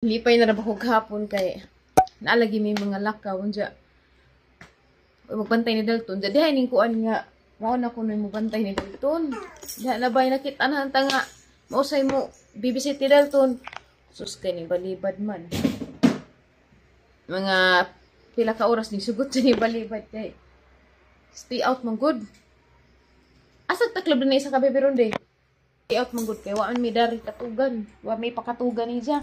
Lipay na ako kahapon kay naalagi may mga lakaw dya. Magbantay ni Dalton. Dadi ay ning kuan nga mao na ko mo bantay ni Dalton. Diha na bay nakita na hanta nga mausay mo bibisit ni Dalton. Sus kay ni balibad man. Mga pila ka oras ni sugot ni balibad kay stay out man good. Asa ta club na isa ka beberon day. Stay out man good kay waan mi dari katugan. Wa may pakatugan ni siya.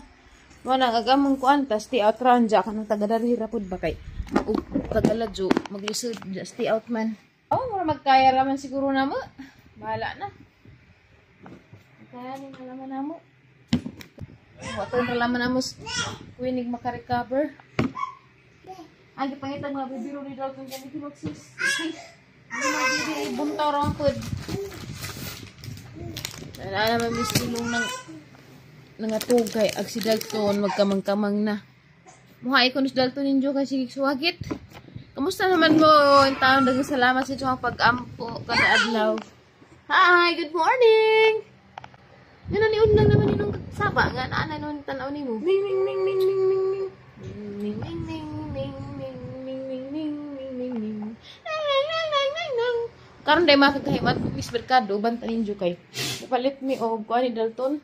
Wala agamon ko anta stay out round ja kanang taga dari rapod ba kay tagaladyo maglisod stay out man. Oh, mura magkaya raman siguro na mo. Bahala na. Kaya ni nalaman na mo. Wato nalaman na mo winig maka-recover. Ang gipangitag mga bibiro ni Dalton kani kinoksis. Hindi magiging buntaw ra pod. Wala naman misilong ng atugay ag si Dalton magkamang-kamang na. Muhay ko ni Dalton ninyo kasi suwagit. Kamusta naman mo? Yung taon dagang salamat sa iyong pag-ampo kada adlaw. Hi, good morning. Yan na niun lang naman yung saba nga naanay nun tanaw ni mo. Ning ning ning ning ning ning ning ning ning ning ning ning ning ning ning. Karon day makakahimat Miss Mercado banta ninyo kay. Ipalit mi og kuan ni Dalton.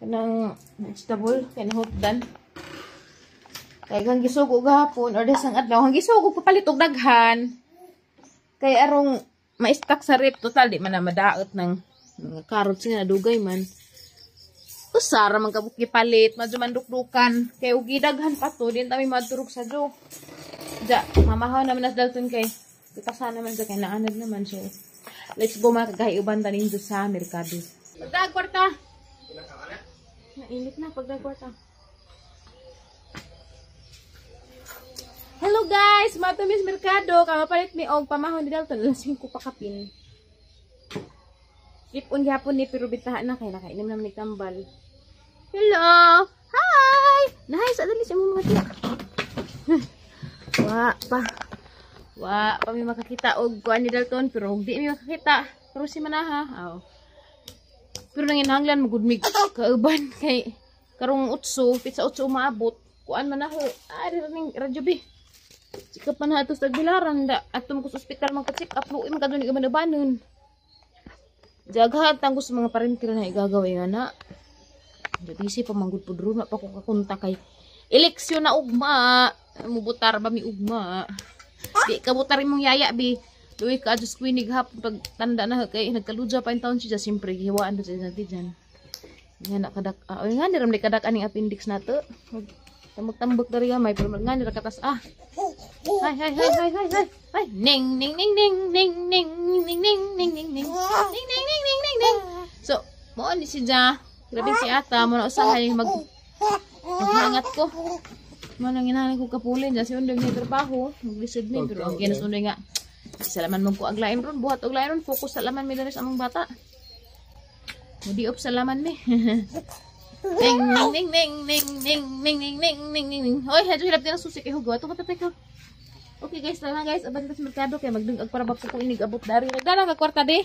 Kanang vegetable, kanang hotdan. Kaya kang gisugo gahapon, or desang adlaw, kang gisugo papalit og daghan. Kaya arong ma-stack sa rep, total, di man na madaot ng mga carrots nga dugay man. Usara man kabuki palit, madyo man dukdukan. Kaya ugi daghan pa to, din kami madurog sa jo. Ja, mamahaw naman as Dalton kay. Kitasa naman sa kay naanad naman. So, let's go mga kagahiuban tanin do sa merkado. Pagdagwarta! Nainit na pagdagwarta. Hello guys! Mato Miss Mercado. Kamapalit mi og pamahon ni Dalton. Lasing ko pa kapin. Ipon gihapon ni pero bitahan na kay nakainom naman ni Kambal. Hello! Hi! Nice! Adali siya mo mga tiyak. Wa pa mi makakita og kuan ni Dalton pero di mi makakita. Pero si Manaha. Oh. Pero nanginahanglan magudmig kauban kay karong utso, pizza utso maabot. Kuan man ako. Ning radyo bi. Sikap man hatos tagbilaran da atom ko sa ospital man ka-check up luoy man kadto ni gamanabanon. Jaghat tanggo sa mga parentil na igagaway nga na. Busy pa manggod pudro na pa ko kakunta kay eleksyon na ugma. Mubutar ba mi ugma? Di ka butar imong yaya bi. Luwi ka adjust kwinig hapon pag tanda na kay nagkaluja pa in taon siya siyempre gihiwaan do sa natin diyan. Nga nakadak nga ni ramday kadak aning appendix nato. Tambok-tambok dari may pero nga ni rakatas ah. Hay. Ning ning ning ning ning ning ning ning ning ning ning ning ning ning ning ning. So, mo ni si Ja. Grabe si ata mo na usahay maghangat ko. Mo nang inahan ko kapulin ja si undang ni trabaho, maglisod ni pero ang ginas unday nga. Salaman mo ko ag lain ron, buhat og lain ron, focus sa laman mi diri sa among bata. Mudi op sa laman mi. Ning ning ning ning ning ning ning ning ning ning ning. Hoy, hadto hilap din ang susi kay hugaw. Ato ka ko. Okay guys, tara na guys, aban ta sa merkado kay magdungag para bako ko inig abot dari. Nagdala ka kwarta de.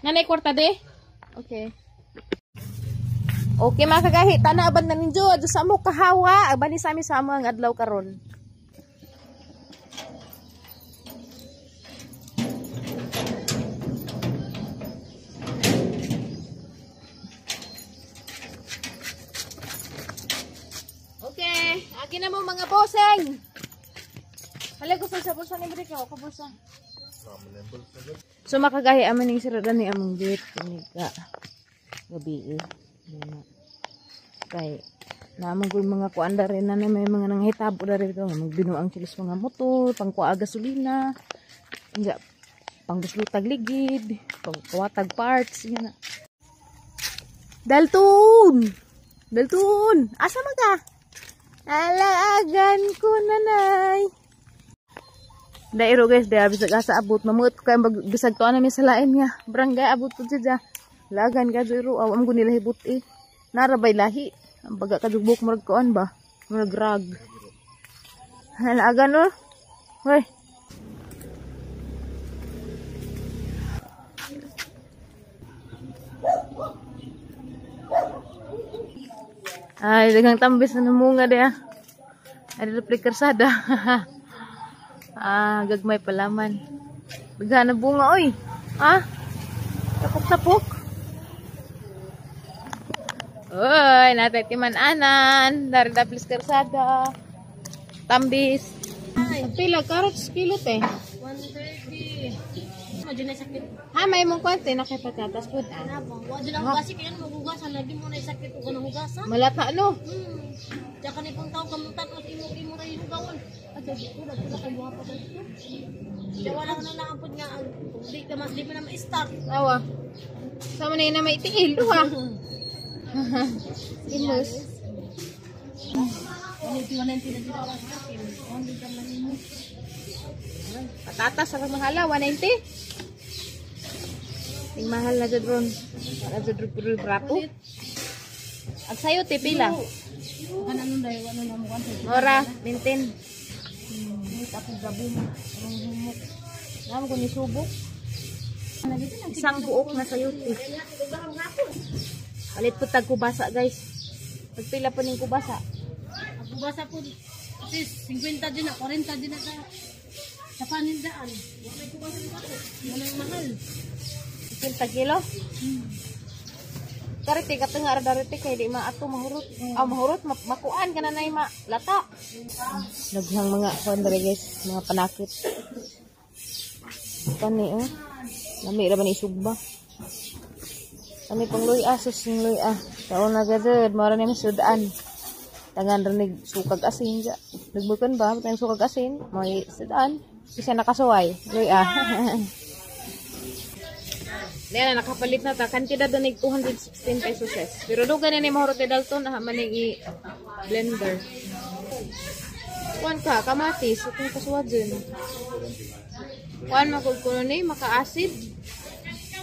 Nanay kwarta de. Okay. Okay mga kagahi, tana aban na ninyo adto sa amo kahawa, aban ni sami sa amo ang adlaw karon. Agi na mo mga boseng. Hala ko sa bulsa ni Brika o kabulsa. So makagahi aman ning siradan ni among gate kini ka gabi eh. Kay namang gul mga kuanda rin na may mga nanghitabo na rin ito. Magbinuang silis mga motor, pangkuha gasolina, nga pangbuslutag ligid, pangkuwatag parts, yan na. Dalton! Dalton! Asa man ka? Alaagan ko nanay. Dairo guys, dahil bisag asa abot. Mamuot ko kayo bisag to namin sa lain nga. Barangay abot po siya. Lagan ka dito. Awam ko nila hibot eh. Narabay lahi. Ang baga kadugbok marag koan ba? Marag rag. Alaagan no? Hoy. Ay, dagang tambis na namunga dia. Ada dapli kersada. Gagmay palaman. Daghan na bunga oy. Tapok-tapok. Oy, natay timan-anan. Dari dapli kersada. Tambis. Pila carrots kilo te? 130. Medyo na sakit. May mong konti na kay patatas pud. Wa dyan ang hugasin kaya magugasan. Lagi mo na sakit o ganang hugasan. Malata no? Diyan ka na pang tao kamuntan o imo na yung hugawan. At dito, nagpula kayo buha pa dito. Diyan wala ko na naampod nga. Di mo na ma-start. Awa. Sama na yun na may tiil. Duha. Imus. 190 na dito ako sa akin. Patatas sa mahala, 190. Ting mahal na dyan ron. Para dyan ron brato. At sa'yo, tipila. Ano nun dahil, ano na mo kanto. Ora, mintin. Tapos gabong. Ang humok. Alam ko ni subok. Isang buok na sa'yo. Palit po tag kubasa, guys. Pagpila po ning kubasa. Ako basa po, at least 50 din na, 40 din na sa panindaan. Wala ko kasi ako. Wala yung mahal. 50 kilo? Kariti, kateng dariti kay di maato mahurot. Mahurot, makuan ka na na yung lata. Naghang mga kondre, guys. Mga panakit. Kani, Lami raman isugba. Kani pang luya, sus yung luya. Taon na gadod, mara na yung sudaan. Tangan rinig sukag asin dya. Nagbukan ba? Matang sukag asin. May sudaan. Kasi nakasuway. Luya. Diyan na nakapalit na ta. Kantidad na 216 pesos. Pero doon ganyan ni mahurot ni Dalton na maning i-blender. Kuan ka, kamatis. Ito yung kasuwad dyan. Kuan magkukulo ni, maka-acid.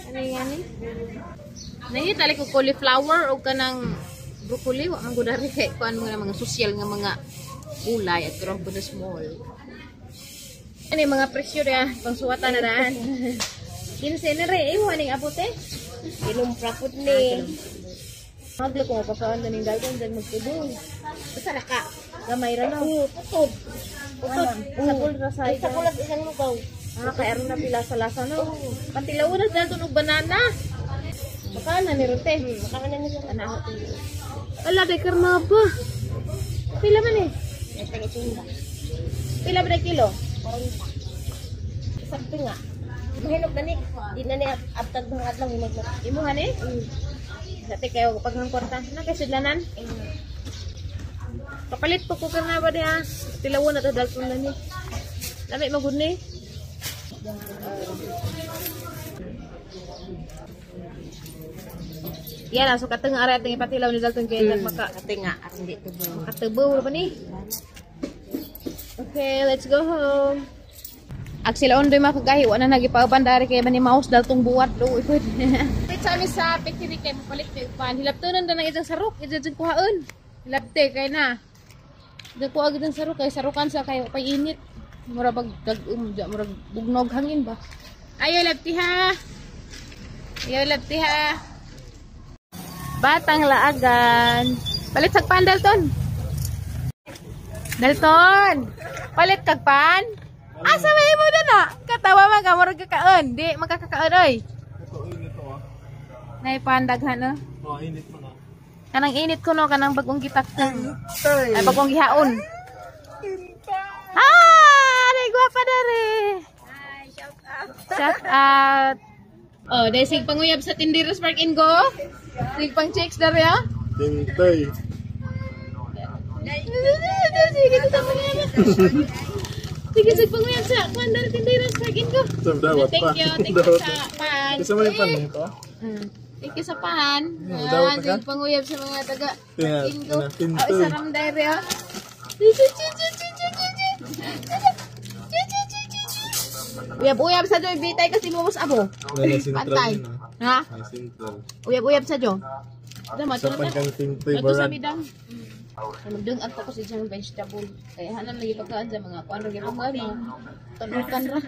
Ano yan ni? Nangitali ko cauliflower o kanang broccoli. Wak manggudari kay kuan mo na mga social nga mga ulay at karong po na small. Ano yung mga presyo na pangsuwatan na daan. Kinsa na rin, waning apote. Kinumpra po ni. Maglo ko mapapaan na ning dalton dyan magtubong. Basta naka. Gamay ra na. Putod. Putod. Sapul ra sa ida. Sapul at isang lugaw. Kaya aron na pila sa lasa no. Pantilaw na dalton og banana. Baka na ni Rote. Baka na nito. Ana ako. Ala, day karma ba? Pila man eh? Pila ba na kilo? 40. Sakto nga. Mahinok na ni. Di na ni abtag ng adlaw. Imuhan eh? Dati kayo pag ng kwarta. Na kay sudlanan? Kapalit po ko na ba niya? Tilawon na ito dalton na ni. Lami magud ni. Yan, so kateng ara ating ipatilaw ni dalton kay nagmaka Katinga at hindi tubo. katubo ba ni? Okay, let's go home. Aksila ondoy makagahi wala na gipabandari kay mani mouse daltong buwat do ipod. Wait sa mi sa pekiri kay palit kay pan. Hilabtonon na ng isang sarok, idjud kuhaon. Hilabte kay na. Dako agad ang sarok kay sarukan sa kay painit. Mura bag mura bugnog hangin ba. Ayo labti ha. Ayo labti ha. Batang laagan. Palit sa pan Dalton. Dalton. Palit kag pan. Asa may mo na na? Katawa man ka murag kakaon. Di makakakaon oy. Ito init to Nay pan daghan no. init mo na. Kanang init ko no kanang bagong gitaktan. Ay bagong gihaon. Ay gwapa dere. Hi, shout out. Shout out. Oh, dahil sig panguyab sa Tindiros Park in Go. Sig pang chicks dere ya. Tintay. Sige sa panguyab. Sige sig panguyab sa kwan dere Tindiros Park in Go. Dawat pa. Thank you sa pan. Kasama yung pan nito? Thank you sa pan. Dawat na ka? Sig panguyab sa mga taga Tingnan, in Go. tingnan, Oh, Tintoy. isa ram dere ya. Uyab-uyab sa Joy, bitay kasi lumos abo. May sintral Pantay. yun, Ha? May sintral. Uyab-uyab sa Jo. Ano mo, Sa tulad na. pagkang tintoy Ito sa barat. midang. Magdung at ako sa isang vegetable. Kaya hanan lagi pagkaan sa mga kuwan lagi pagkaan mo. Tanukan ra.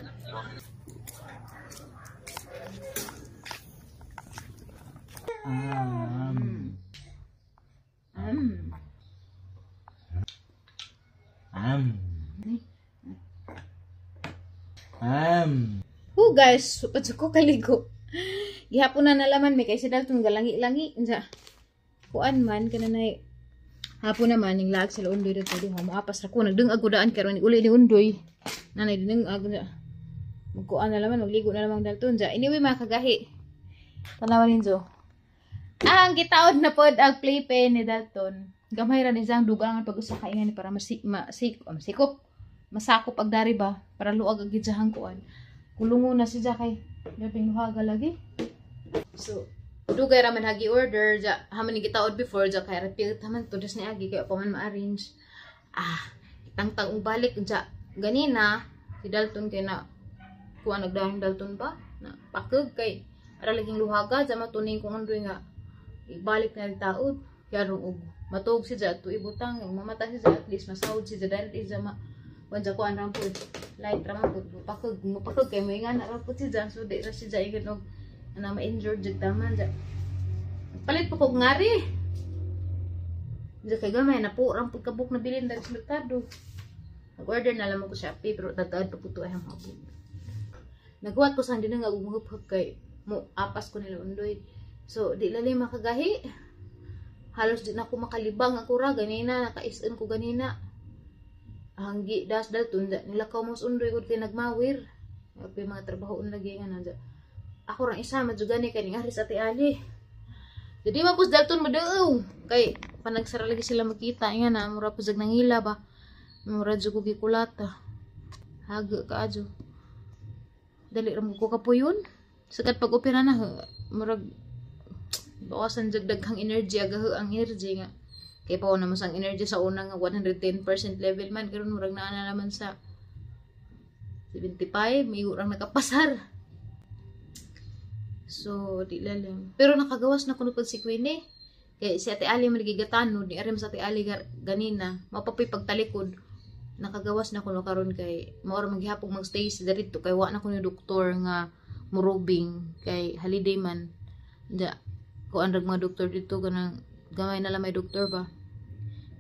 Guys, padyo ko kaligo. Gihapon na nalaman may kay si Dalton galangi-langi unsa. Kuan man kananay hapon naman ning lag sila undoy dito duha mo apas ra ko nagdeng ako daan karon ni uli ni undoy. Nanay dineng ag na. Magkuan na naman magligo na lamang Dalton ja. Anyway mga kagahi. Tanawan ninyo. Ang gitaod na pod ang playpen ni Dalton. Gamay ra ni sang dugang pag-usakay nga ni para masikop. Masakop ag dari ba para luag ag gidjahang kuan. Kulungo na siya kay gaping luhaga lagi. So, dugay ra man hagi order ja haman ni gitaod before ja kay repeat haman tudas ni agi kay pa man ma-arrange. Tangtang balik ja ganina si Dalton kay na kuan nagdahing Dalton ba na pakeg kay ara laging luhaga ja matuning kung andoy nga ibalik na taod yarong og matug siya to ibutang mamata siya at least masahod siya dahil isa ma wanja ko anang pud light ra man pud pakeg kay mo ingan ra pud siya so di ra siya igon og ana ma-injured jud taman ja palit po kog ngari ja kay gamay na po ra pud kabuk na bilin dal sa merkado nag-order na lang ko sa Shopee pero tagad pa puto ay hapon naghuwat ko sang dinang agumuhup kay mo apas ko nila undoy so di lali makagahi halos di na ako makalibang ako ra ganina naka-is-in ko ganina hanggi das Dalton nilakaw mo undoy ko kay nagmawir apay mga trabaho lagi nga na ako rang isa madjugani kay ning Aris Ate Ali jadi mapus Dalton madaaw kay panagsara lagi sila makita nga na mura pud nangila ba mura jud ko gikulata haga kaadyo dali ra mo ko kapuyon sakat pag opera na murag bawasan jud daghang energy agaho ang energy nga kay pa na mas ang energy sa una nga 110% level man karon murag naa na naman sa 75 may urang nakapasar so di lalim pero nakagawas na kuno pud si Queenie kay si Ate Ali maligigatanon ni arim sa Ate Ali ganina mapapay pagtalikod nakagawas na kuno karon kay mao ra maghapog magstay si dito kay wa na kuno doktor nga murubing kay holiday man ja kuan rag mga doktor dito kanang gamay na lang may doktor ba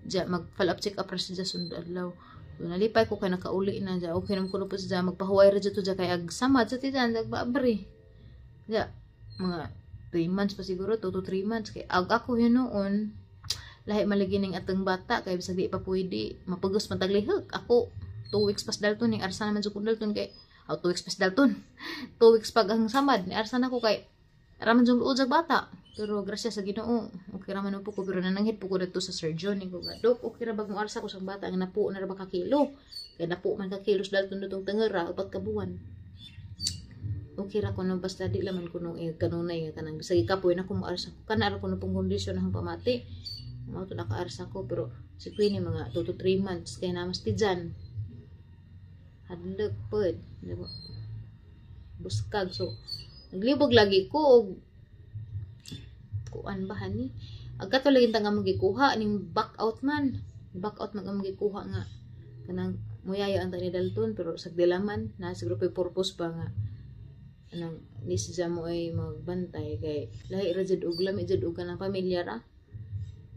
ja mag follow up check up ra siya sund adlaw so nalipay ko kay nakauli na ja okay nam kuno po siya magpahuway ra dito ja kay ag samad sa tiyan nagbabri ja mga 3 months pa siguro 2 to 3 months kay ag ako yun noon lahi malagi ning atong bata kay bisag di pa pwede mapugos mataglihok ako 2 weeks pas Dalton ning arsa naman jud ko Dalton kay 2 weeks pas Dalton 2 weeks pag ang samad ni arsa na ko kay raman jud uod jag bata pero grasya sa Ginoo okay ra man po ko pero nananghit po ko dito sa surgeon ni ko dok okay ra bag mo arsa ko sa bata nga napo na ra ba ka kilo kay napo man ka kilos Dalton dutong tengera upat ka buwan okay ra kuno basta di laman kuno kanunay nga kanang bisag ikapoy na ko mo arsa kana ra kuno pong kondisyon ang pamati mao to naka-arsa ko pero si Queenie mga 2 to 3 months kay namas ti dyan hadlok pod diba buskag so naglibog lagi ko og kuan ba hani agka to lagi tanga mo gikuha ning back out man mo gikuha nga kanang muyaya ang tani Dalton pero sagdilaman na siguro pay purpose ba nga anang ni siya mo ay magbantay kay lahi ra jud og lami jud og kanang pamilya ra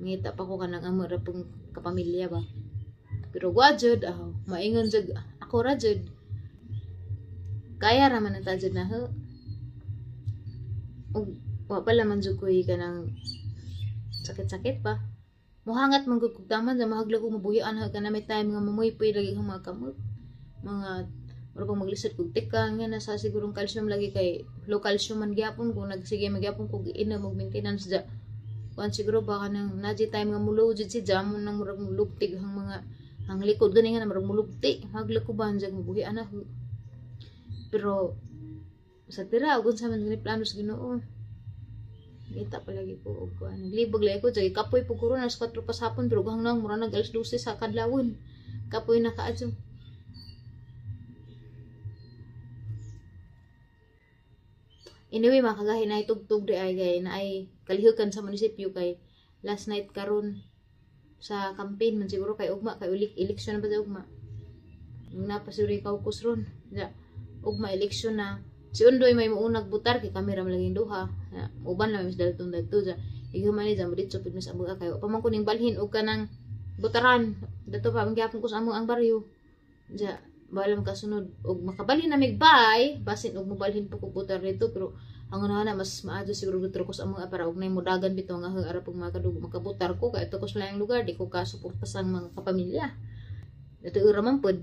ngita pa ko kanang amo ra pong kapamilya ba pero wa jud maingon jud ako ra jud kaya ra man ta jud na ho og wa pala man jud koy kanang sakit-sakit ba muhangat man gud kugtaman sa mahaglag og mabuhian ha kana may time nga mamuypoy lagi ang mga kamot mga wala pang maglisod kog tika nga nasa sigurong calcium lagi kay low calcium man gyapon kung nagsige magyapon kog inom og maintenance ja kuan siguro baka nang naji time nga mulo jud si jamon nang murag mulugtig ang mga ang likod gani nga murag mulugti maglag ko ban jag mabuhian na pero sa tira og unsa man ni plano sa Ginoo kita palagi ko og kuan naglibog lay ko jay kapoy po kuro nas 4 pas hapon pero hanggang mura nag alas 12 sa kadlawon kapoy na kaadyo anyway makagahi na itugtog di ay gay na ay kalihukan sa munisipyo kay last night karon sa campaign man siguro kay ugma kay election na ba sa ugma napasuri kaukus ron ja ugma election na si Undoy may muunag butar kay kamera malaging duha uban lang mis Dalton dagto ja ighuman ni jam dito pud mis abuga kay pamang kuning balhin og kanang butaran dato pa mangyapon ko sa amo ang baryo ja balam kasunod og makabalhin na migbay basin og mobalhin po ko butar dito pero ang una mas maadyo siguro dito ko sa amo para og nay modagan bitaw nga ara pag makadugo makabutar ko kay ito ko sa laing lugar di ko kasuporta sang mga kapamilya dito ura man pod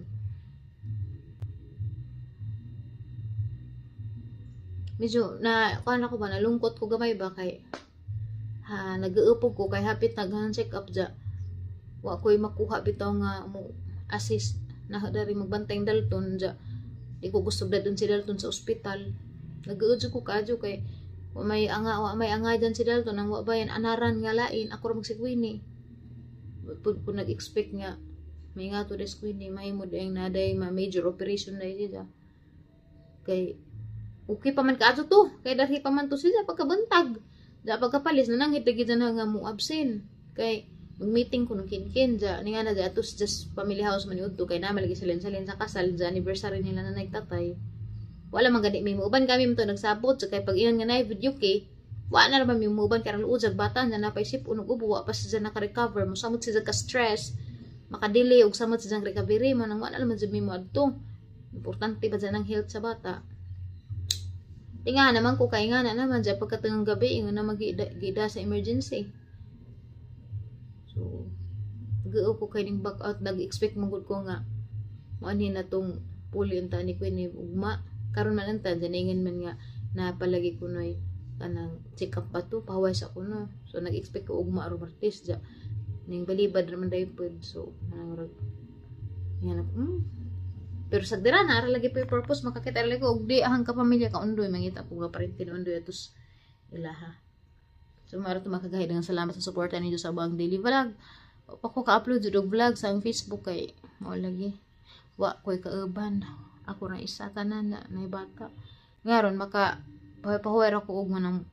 medyo na kuan ako ba nalungkot ko gamay ba kay nag-uupog ko kay hapit naghan check up ja wa ko'y makuha bitaw nga mo assist na dari magbantay Dalton ja di ko gusto dadon si Dalton sa ospital nag-uudyo ko kadyo kay wa may anga dyan si Dalton ang wa bayan anaran nga lain ako ra magsikwini pud nag-expect nga may nga to des kwini may mo dayang naday major operation na siya kay okay pa man kadto to kay dari pa man to siya pagkabuntag da pagkapalis na nang hitagid na nga mo absent kay mag-meeting ko nung kinkin ja ni nga na ja atos just family house man yun to kay na malagi salin sa kasal ja anniversary nila na nagtatay wala man gani may muuban kami mo to nagsabot so kay pag iyon nga na video kay wa na naman may muuban karang luod bata na napaisip unog ubo wa pa siya naka-recover mo samot siya ka stress makadelay og samot siya recovery man ang wa na naman jud mo adto importante ba dyan ang health sa bata tinga naman ko kay nga na naman dyan pagkatangang gabi ingon na magida sa emergency so gao ko kay ning back out nag-expect mong ko nga maani na tong puli unta ni Queen ugma karon man anta janingin man nga napalagi ko noy kanang check up pa to paway sa kuno so nag-expect ko ugma ro martes ja ning balibad naman day pod so nang yan pero sa dira na ara lagi pa purpose makakita lagi ko og di ahang kapamilya ka undoy mangita ko nga parinti undoy atos ilaha so maro to makagahi dengan salamat sa suporta ninyo sa Abang Daily Vlog pa ko ka-upload jud og vlog sa Facebook kay mao lagi wa koy kauban ako ra isa tanan na bata ngaron maka pahuwer ako og manang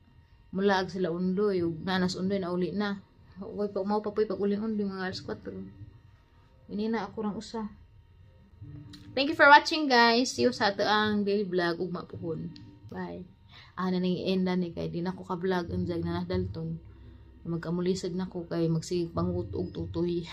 mulag sila undoy ug nanas undoy na uli na way pa mao pa poy pag uli undoy mga alas 4 ini na ako rang usa. Thank you for watching guys. See you sa ato ang daily vlog ug mapuhon. Bye. Na nang i-enda ni kay di na ko ka-vlog ang jag na Dalton. Magkamulisag na ko kay magsig pangut og tutoy.